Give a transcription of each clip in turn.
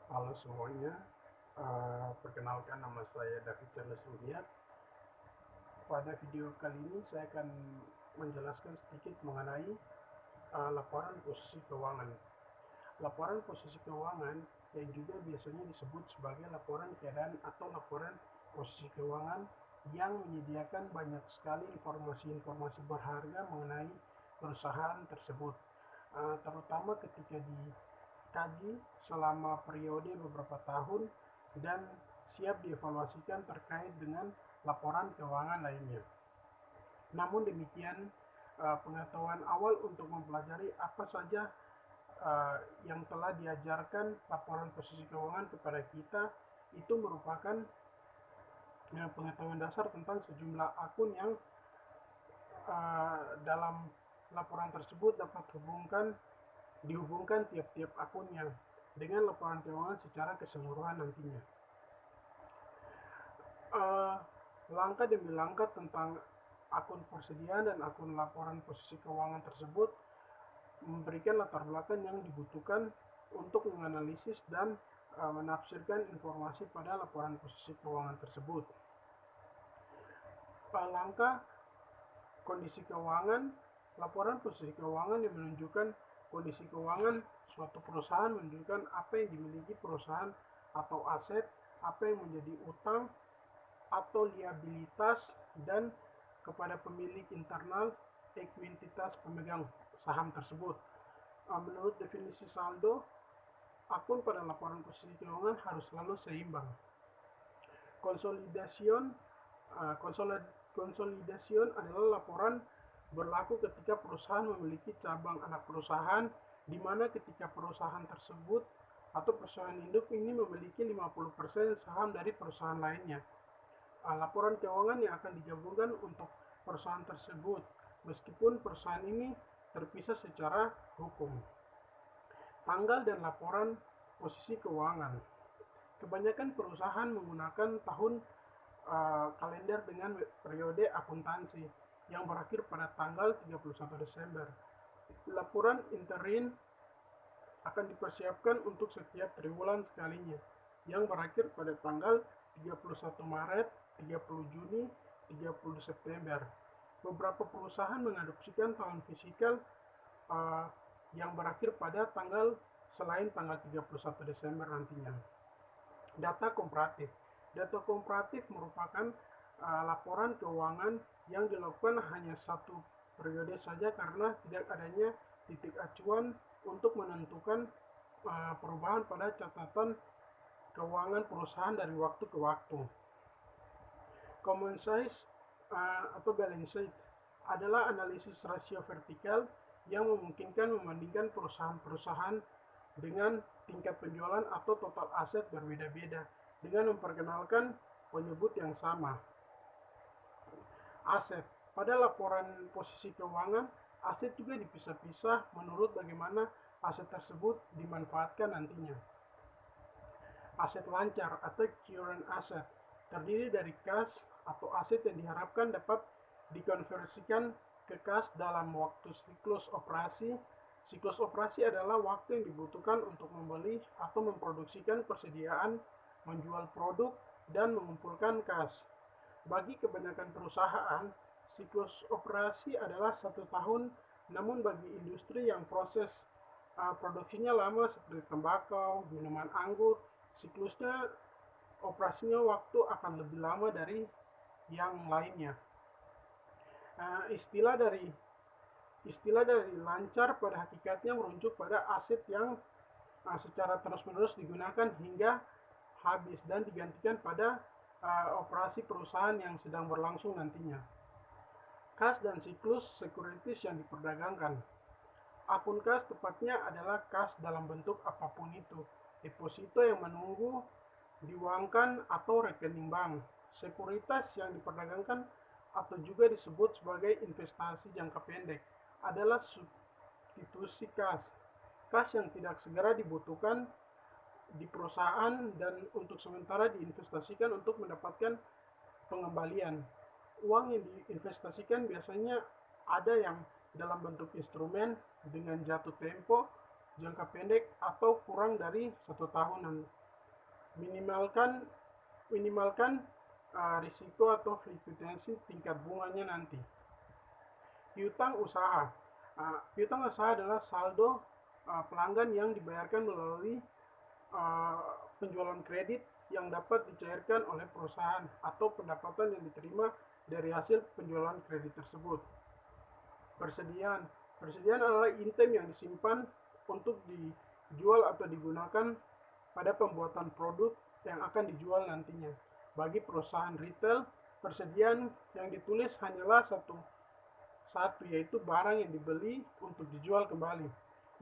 Halo semuanya, perkenalkan nama saya David Charles Rudiat. Pada video kali ini saya akan menjelaskan sedikit mengenai laporan posisi keuangan. Laporan posisi keuangan yang juga biasanya disebut sebagai laporan keadaan atau laporan posisi keuangan yang menyediakan banyak sekali informasi-informasi berharga mengenai perusahaan tersebut, terutama ketika dikaji selama periode beberapa tahun dan siap dievaluasikan terkait dengan laporan keuangan lainnya. Namun demikian, pengetahuan awal untuk mempelajari apa saja yang telah diajarkan laporan posisi keuangan kepada kita itu merupakan pengetahuan dasar tentang sejumlah akun yang dalam laporan tersebut dapat dihubungkan tiap-tiap akunnya dengan laporan keuangan secara keseluruhan nantinya. Langkah demi langkah tentang akun persediaan dan akun laporan posisi keuangan tersebut memberikan latar belakang yang dibutuhkan untuk menganalisis dan menafsirkan informasi pada laporan posisi keuangan tersebut. Langkah kondisi keuangan, laporan posisi keuangan yang menunjukkan kondisi keuangan suatu perusahaan, menunjukkan apa yang dimiliki perusahaan atau aset, apa yang menjadi utang atau liabilitas, dan kepada pemilik internal ekuitas pemegang saham tersebut. Menurut definisi saldo, akun pada laporan posisi keuangan harus selalu seimbang. Konsolidasi adalah laporan berlaku ketika perusahaan memiliki cabang anak perusahaan, di mana ketika perusahaan tersebut atau perusahaan induk ini memiliki 50% saham dari perusahaan lainnya. Laporan keuangan yang akan digabungkan untuk perusahaan tersebut, meskipun perusahaan ini terpisah secara hukum. Tanggal dan laporan posisi keuangan. Kebanyakan perusahaan menggunakan tahun kalender dengan periode akuntansi yang berakhir pada tanggal 31 Desember. Laporan interim akan dipersiapkan untuk setiap triwulan sekalinya yang berakhir pada tanggal 31 Maret, 30 Juni, 30 September. Beberapa perusahaan mengadopsikan tahun fisikal yang berakhir pada tanggal selain tanggal 31 Desember nantinya. Data komparatif. Data komparatif merupakan laporan keuangan yang dilakukan hanya satu periode saja karena tidak adanya titik acuan untuk menentukan perubahan pada catatan keuangan perusahaan dari waktu ke waktu. Common size atau balance sheet adalah analisis rasio vertikal yang memungkinkan membandingkan perusahaan-perusahaan dengan tingkat penjualan atau total aset berbeda-beda dengan memperkenalkan penyebut yang sama. Aset. Pada laporan posisi keuangan, aset juga dipisah-pisah menurut bagaimana aset tersebut dimanfaatkan nantinya. Aset lancar atau current asset terdiri dari kas atau aset yang diharapkan dapat dikonversikan ke kas dalam waktu siklus operasi. Siklus operasi adalah waktu yang dibutuhkan untuk membeli atau memproduksikan persediaan, menjual produk, dan mengumpulkan kas. Bagi kebanyakan perusahaan, siklus operasi adalah 1 tahun, namun bagi industri yang proses produksinya lama seperti tembakau, minuman anggur, siklusnya operasinya waktu akan lebih lama dari yang lainnya. Istilah dari lancar pada hakikatnya merujuk pada aset yang secara terus-menerus digunakan hingga habis dan digantikan pada operasi perusahaan yang sedang berlangsung nantinya. Kas dan siklus sekuritis yang diperdagangkan. Akun kas tepatnya adalah kas dalam bentuk apapun itu, deposito yang menunggu diuangkan atau rekening bank. Sekuritas yang diperdagangkan atau juga disebut sebagai investasi jangka pendek adalah substitusi kas. Kas yang tidak segera dibutuhkan di perusahaan dan untuk sementara diinvestasikan untuk mendapatkan pengembalian. Uang yang diinvestasikan biasanya ada yang dalam bentuk instrumen dengan jatuh tempo, jangka pendek, atau kurang dari 1 tahunan. minimalkan minimalkan risiko atau fluktuasi tingkat bunganya nanti. Piutang usaha. Piutang usaha adalah saldo pelanggan yang dibayarkan melalui penjualan kredit yang dapat dicairkan oleh perusahaan atau pendapatan yang diterima dari hasil penjualan kredit tersebut. Persediaan. Persediaan adalah item yang disimpan untuk dijual atau digunakan pada pembuatan produk yang akan dijual nantinya. Bagi perusahaan retail, persediaan yang ditulis hanyalah satu, yaitu barang yang dibeli untuk dijual kembali.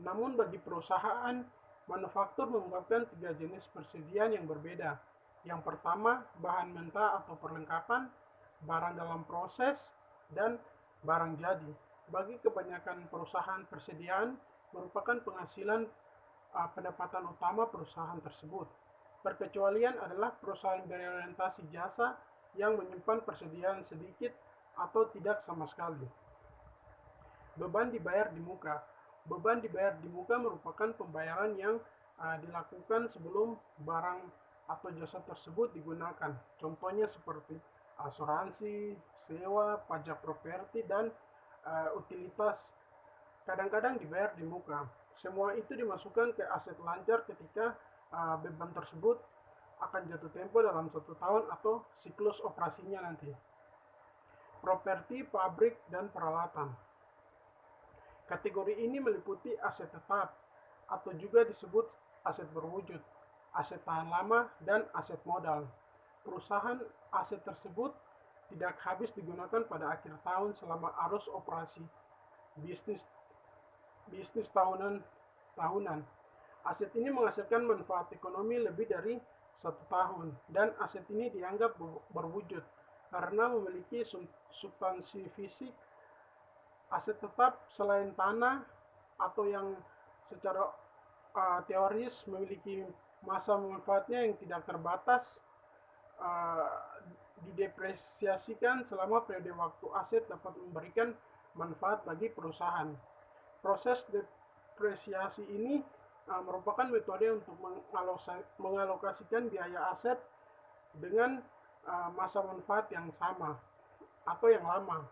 Namun bagi perusahaan manufaktur mengungkapkan 3 jenis persediaan yang berbeda. Yang pertama, bahan mentah atau perlengkapan, barang dalam proses, dan barang jadi. Bagi kebanyakan perusahaan, persediaan merupakan penghasilan pendapatan utama perusahaan tersebut. Perkecualian adalah perusahaan berorientasi jasa yang menyimpan persediaan sedikit atau tidak sama sekali. Beban dibayar di muka. Beban dibayar di muka merupakan pembayaran yang dilakukan sebelum barang atau jasa tersebut digunakan. Contohnya seperti asuransi, sewa, pajak properti, dan utilitas. Kadang-kadang dibayar di muka. Semua itu dimasukkan ke aset lancar ketika beban tersebut akan jatuh tempo dalam 1 tahun atau siklus operasinya nanti. Properti, pabrik, dan peralatan. Kategori ini meliputi aset tetap atau juga disebut aset berwujud, aset tahan lama, dan aset modal. Perusahaan aset tersebut tidak habis digunakan pada akhir tahun selama arus operasi bisnis tahunan. Aset ini menghasilkan manfaat ekonomi lebih dari 1 tahun, dan aset ini dianggap berwujud karena memiliki substansi fisik. Aset tetap selain tanah atau yang secara teoris memiliki masa manfaatnya yang tidak terbatas, didepresiasikan selama periode waktu aset dapat memberikan manfaat bagi perusahaan. Proses depresiasi ini merupakan metode untuk mengalokasikan biaya aset dengan masa manfaat yang sama atau yang lama.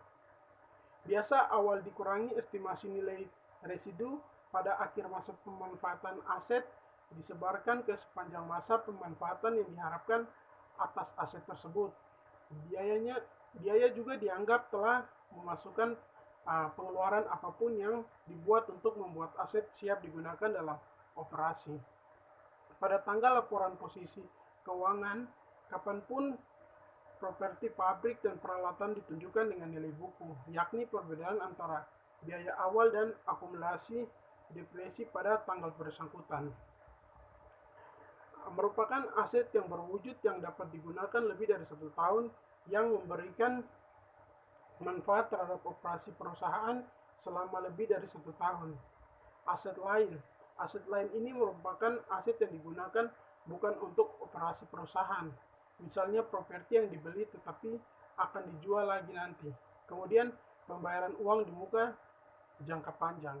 Biasa awal dikurangi estimasi nilai residu pada akhir masa pemanfaatan aset disebarkan ke sepanjang masa pemanfaatan yang diharapkan atas aset tersebut. Biaya juga dianggap telah memasukkan pengeluaran apapun yang dibuat untuk membuat aset siap digunakan dalam operasi. Pada tanggal laporan posisi keuangan, kapanpun properti, pabrik, dan peralatan ditunjukkan dengan nilai buku, yakni perbedaan antara biaya awal dan akumulasi depresi pada tanggal bersangkutan. Merupakan aset yang berwujud yang dapat digunakan lebih dari 1 tahun yang memberikan manfaat terhadap operasi perusahaan selama lebih dari 1 tahun. Aset lain. Aset lain ini merupakan aset yang digunakan bukan untuk operasi perusahaan. Misalnya properti yang dibeli tetapi akan dijual lagi nanti. Kemudian pembayaran uang di muka jangka panjang.